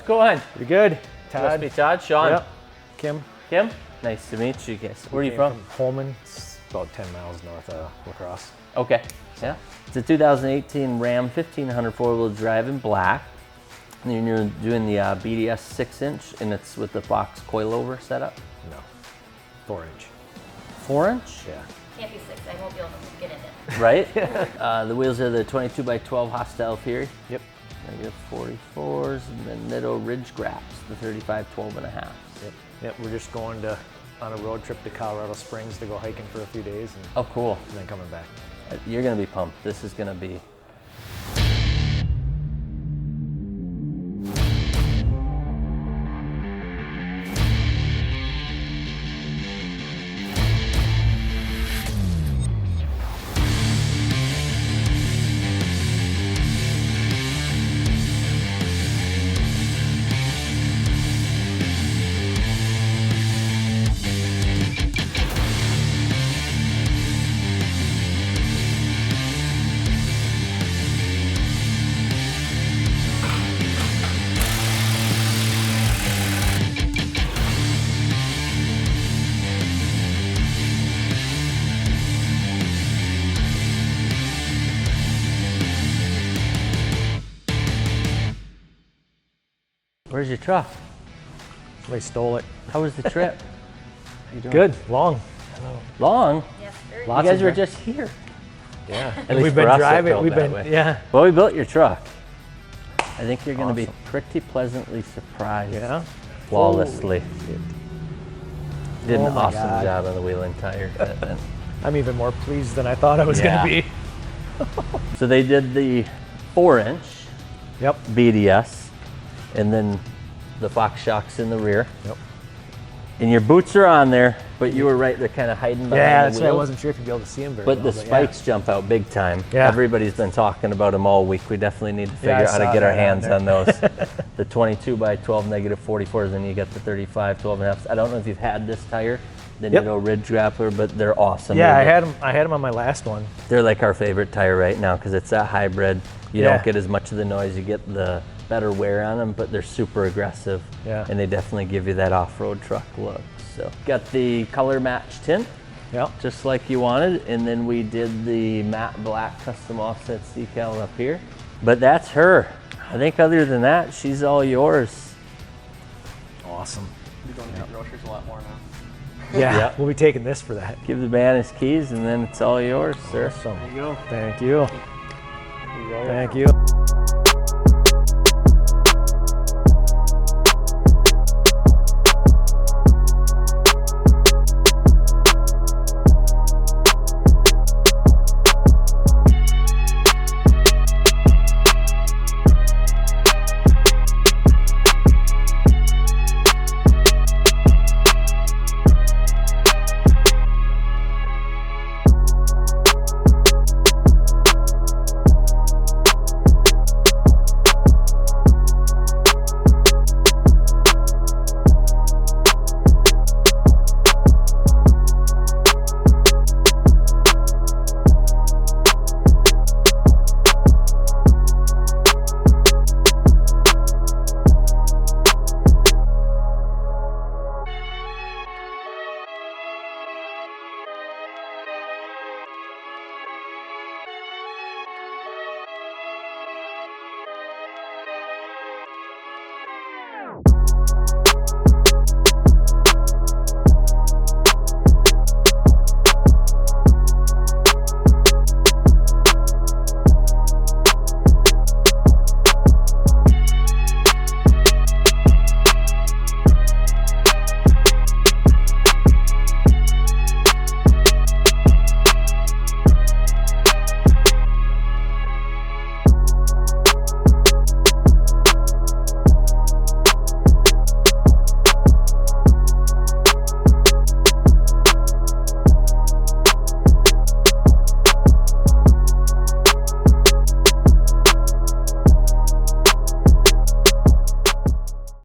going? Pretty good. Todd. Must be Todd. Sean. Yep. Kim. Kim. Nice to meet you guys. Where are you from? Holman. It's about 10 miles north of La Crosse. Okay. Yeah. It's a 2018 Ram 1500 four-wheel drive in black. And you're doing the BDS 6-inch, and it's with the Fox coilover setup? No. 4-inch. 4-inch? Yeah. Can't be 6. I won't be able to get in it. Right? The wheels are the 22 by 12 Hostile Fury. Yep. Negative 44s, and then Nitto Ridge Grappler, the 35 12.5. Yep. Yep. We're just going on a road trip to Colorado Springs to go hiking for a few days. And, oh, cool. And then coming back. You're going to be pumped. This is going to be... Where's your truck? Somebody stole it. How was the trip? Good. Long. Long? Yes, very You guys were just here. Yeah. At And least we've for been us, it driving. felt We've that been, way. yeah. Well, we built your truck. I think you're going to be Awesome. pretty pleasantly surprised. Yeah. Flawlessly. Did an Oh my awesome God. job on the wheel and tire fitment. I'm even more pleased than I thought I was Yeah. going to be. So they did the 4-inch Yep. BDS, and then the Fox shocks in the rear. Yep. And your boots are on there, but you were right, they're kind of hiding behind Yeah, the that's why I wheels. wasn't sure if you'd be able to see them very But well. the spikes jump out big time. Yeah. Everybody's been talking about them all week. We definitely need to figure I out how to saw get our that hands on on those. The 22 by 12 negative 44s, and you get the 35 12.5s. I don't know if you've had this tire, the Yep. Nitto Ridge Grappler, but they're awesome. Yeah, They're I had them on my last one. They're like our favorite tire right now because it's that hybrid. You Yeah. don't get as much of the noise. You get the better wear on them, but they're super aggressive. Yeah. And they definitely give you that off-road truck look. So got the color match tint, Yep. just like you wanted. And then we did the matte black custom offset decal up here. But that's her. I think other than that, she's all yours. Awesome. You're going to get groceries a lot more now. Yeah, Yep. we'll be taking this for that. Give the man his keys and then it's all yours, sir. Awesome. There you go. Thank you. There you go. Thank you.